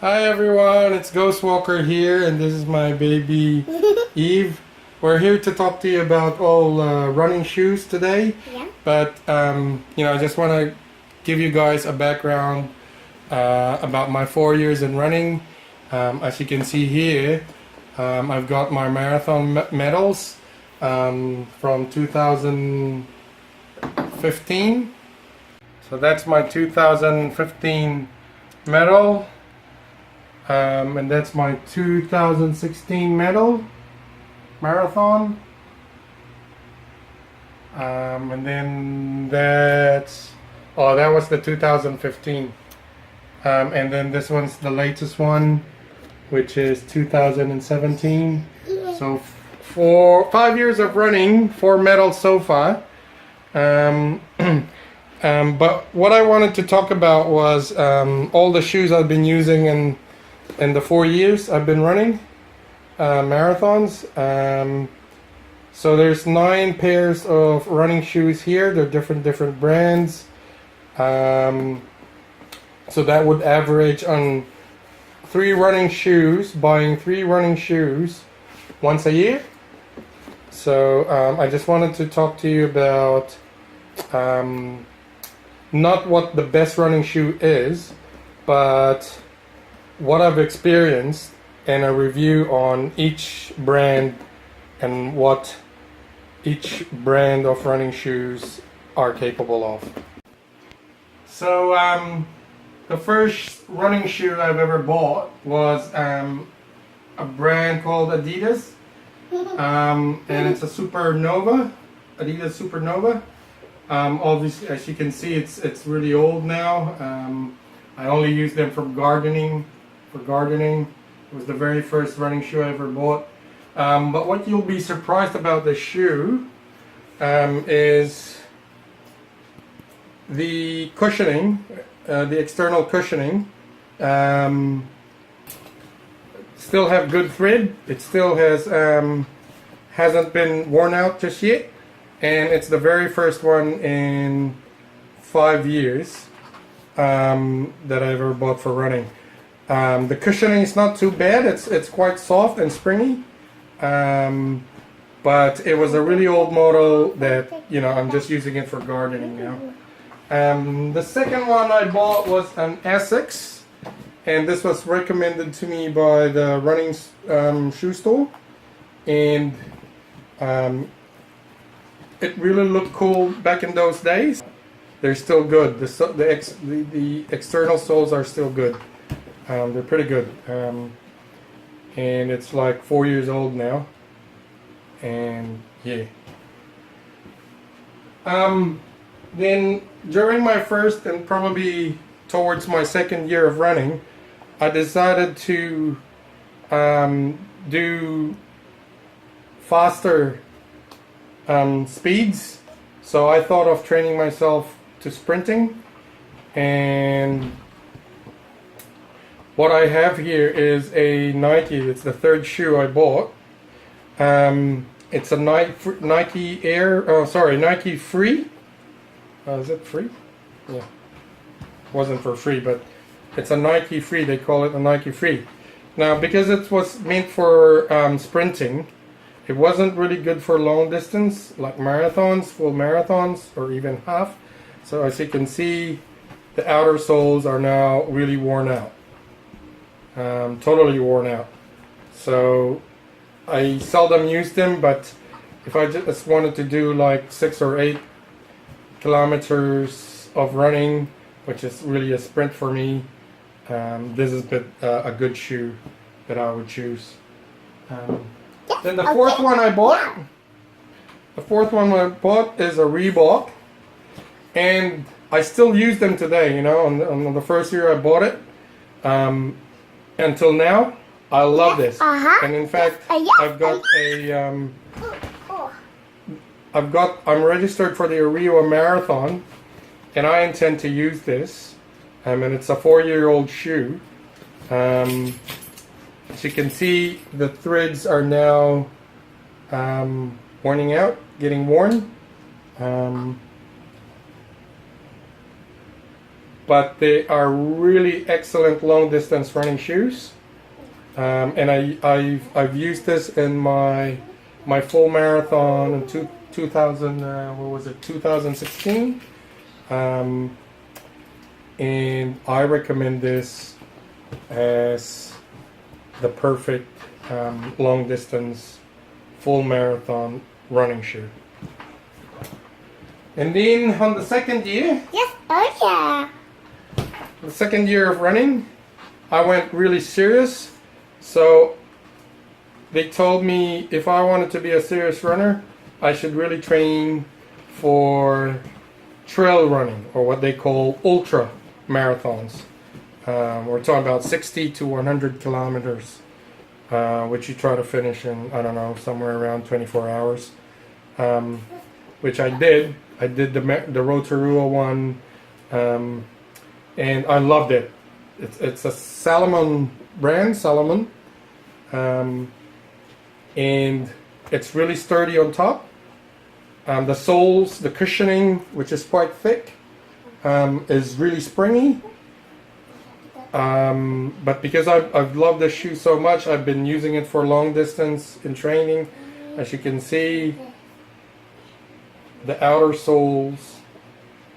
Hi everyone, it's Ghost Walker here, and this is my baby Eve. We're here to talk to you about all running shoes today. Yeah. But I just want to give you guys a background about my 4 years in running. As you can see here, I've got my marathon medals from 2015. So that's my 2015 medal. And that's my 2016 medal marathon. And then that was the 2015. And then this one's the latest one, which is 2017. So for 5 years of running, 4 medals so far. But what I wanted to talk about was all the shoes I've been using in the 4 years I've been running marathons. So there's 9 pairs of running shoes here. They're different brands. So that would average on buying 3 running shoes once a year. So I just wanted to talk to you about not what the best running shoe is, but what I've experienced and a review on each brand and what each brand of running shoes are capable of. So the first running shoe I've ever bought was a brand called Adidas, and it's a Supernova, Adidas Supernova. Obviously, as you can see, it's really old now. I only use them for gardening. It was the very first running shoe I ever bought. But what you'll be surprised about the shoe is the cushioning, the external cushioning. Still have good thread. It still has hasn't been worn out just yet, and it's the very first one in 5 years that I ever bought for running. The cushioning is not too bad. It's quite soft and springy, but it was a really old model that I'm just using it for gardening now. The second one I bought was an Essex, and this was recommended to me by the running shoe store, and it really looked cool back in those days. They're still good. The external soles are still good. They're pretty good, and it's like 4 years old now, and yeah. Then during my first and probably towards my second year of running, I decided to do faster speeds. So I thought of training myself to sprinting, and what I have here is a Nike. It's the third shoe I bought. It's a Nike Air. Oh, sorry, Nike Free. Is it free? Yeah, it wasn't for free, but it's a Nike Free. They call it a Nike Free. Now, because it was meant for sprinting, it wasn't really good for long distance, like marathons, full marathons, or even half. So as you can see, the outer soles are now really worn out. Totally worn out. So I seldom use them, but if I just wanted to do like 6 or 8 kilometers of running, which is really a sprint for me, this is a good shoe that I would choose. Then the fourth one I bought, is a Reebok, and I still use them today. On the first year I bought it, until now, I love this. And in fact, I'm registered for the Rio Marathon, and I intend to use this. And it's a 4-year-old shoe. As you can see, the threads are now getting worn. but they are really excellent long distance running shoes. And I've used this in my full marathon in 2000 what was it 2016, and I recommend this as the perfect long distance full marathon running shoe. And then on the second year, Yes, oh yeah. the second year of running, I went really serious. So they told me if I wanted to be a serious runner, I should really train for trail running, or what they call ultra marathons. We're talking about 60 to 100 kilometers, which you try to finish in, I don't know, somewhere around 24 hours, which I did. I did the Rotorua one, and I loved it. It's a Salomon brand, Salomon, and it's really sturdy on top. The soles, the cushioning, which is quite thick, is really springy. But because I've loved this shoe so much, I've been using it for long distance in training. As you can see, the outer soles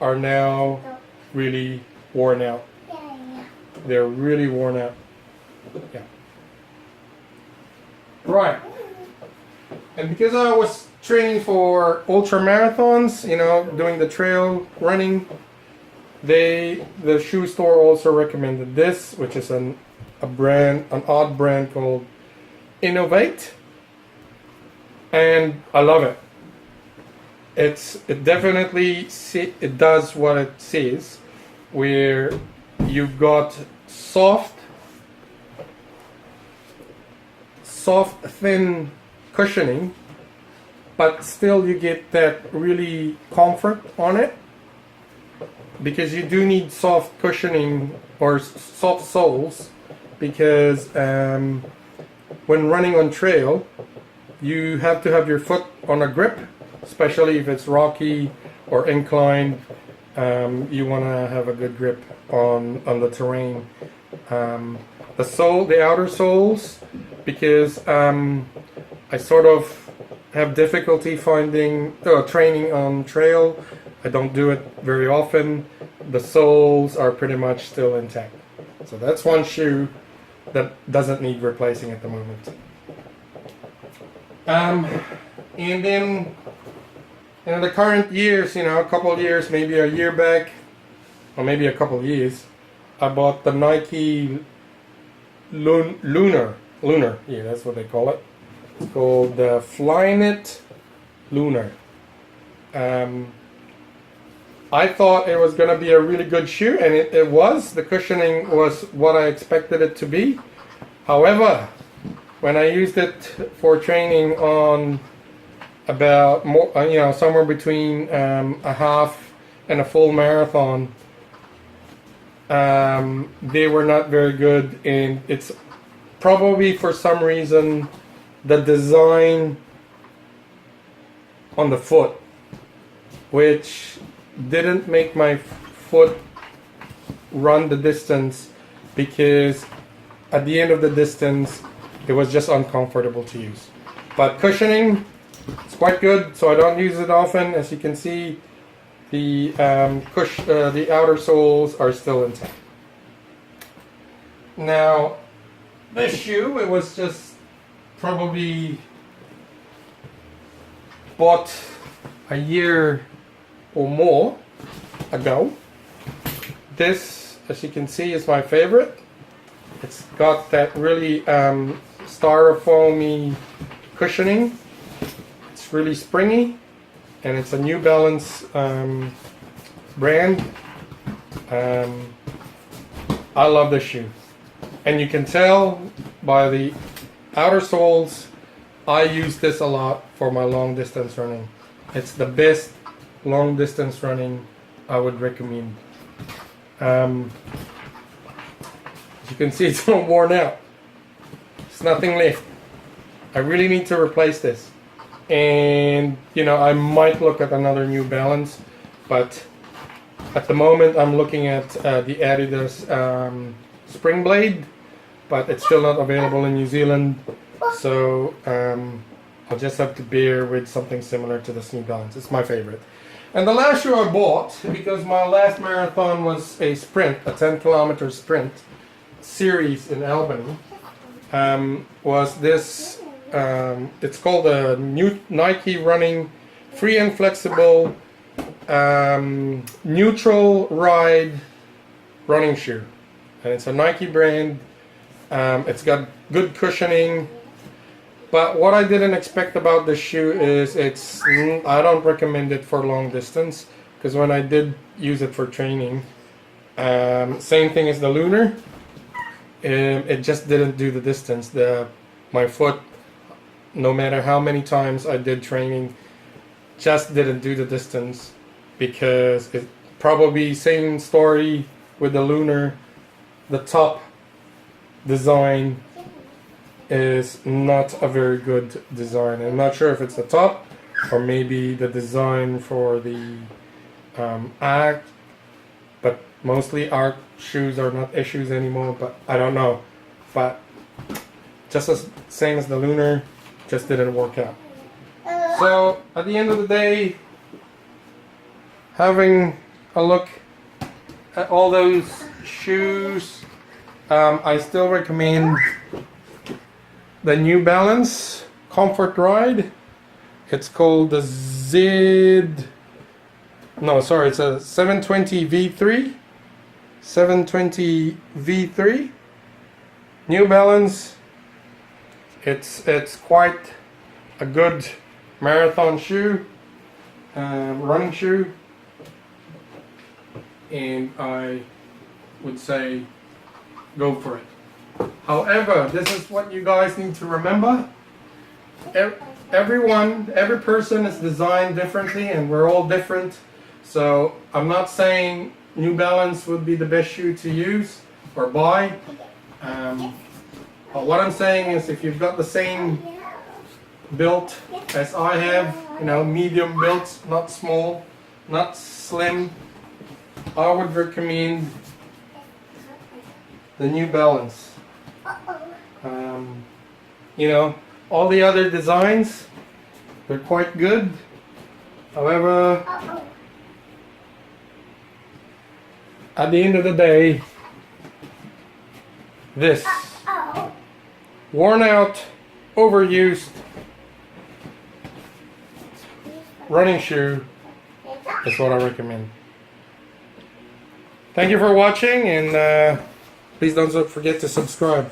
are now really worn out. They're really worn out. Yeah. Right. And because I was training for ultra marathons, you know, doing the trail running, the shoe store also recommended this, which is an odd brand called Innovate, and I love it. It definitely it does what it says, where you've got soft, thin cushioning, but still you get that really comfort on it, because you do need soft cushioning or soft soles, because when running on trail, you have to have your foot on a grip, especially if it's rocky or inclined. You want to have a good grip on the terrain. The outer soles, because I sort of have difficulty finding training on trail. I don't do it very often. The soles are pretty much still intact. So that's one shoe that doesn't need replacing at the moment. And then in the current years, you know, a couple of years, maybe a year back, or maybe a couple of years, I bought the Nike Lunar. Yeah, that's what they call it. It's called the Flyknit Lunar. I thought it was going to be a really good shoe, and it was. The cushioning was what I expected it to be. However, when I used it for training on about more, somewhere between a half and a full marathon, they were not very good, and it's probably for some reason the design on the foot, which didn't make my foot run the distance, because at the end of the distance it was just uncomfortable to use. But cushioning, it's quite good, so I don't use it often. As you can see, the the outer soles are still intact. Now, this shoe, it was just probably bought a year or more ago. This, as you can see, is my favorite. It's got that really styrofoamy cushioning. It's really springy, and it's a New Balance brand. I love this shoe, and you can tell by the outer soles, I use this a lot for my long distance running. It's the best long distance running I would recommend. As you can see, it's all worn out. There's nothing left. I really need to replace this. And, you know, I might look at another New Balance, but At the moment, I'm looking at the Adidas Spring Blade, but it's still not available in New Zealand. So I'll just have to bear with something similar to this New Balance. It's my favorite. And the last shoe I bought, because my last marathon was a sprint, a 10-kilometer sprint series in Albany, was this. It's called a new Nike Running Free and Flexible Neutral Ride running shoe, and it's a Nike brand. It's got good cushioning, but what I didn't expect about this shoe is I don't recommend it for long distance, because when I did use it for training, same thing as the Lunar, it just didn't do the distance. My foot, no matter how many times I did training, just didn't do the distance, because it probably same story with the Lunar. The top design is not a very good design. I'm not sure if it's the top or maybe the design for the Arc, but mostly Arc shoes are not issues anymore, but I don't know. But just as same as the Lunar, just didn't work out. So at the end of the day, having a look at all those shoes, I still recommend the New Balance Comfort Ride. It's called the it's a 720 V3. 720 V3. New Balance. It's quite a good marathon shoe, running shoe, and I would say go for it. However, this is what you guys need to remember. Every person is designed differently, and we're all different. So I'm not saying New Balance would be the best shoe to use or buy. But what I'm saying is, if you've got the same built as I have, medium built, not small, not slim, I would recommend the New Balance. All the other designs, they're quite good. However, at the end of the day, this worn out, overused running shoe is what I recommend. Thank you for watching, and please don't forget to subscribe.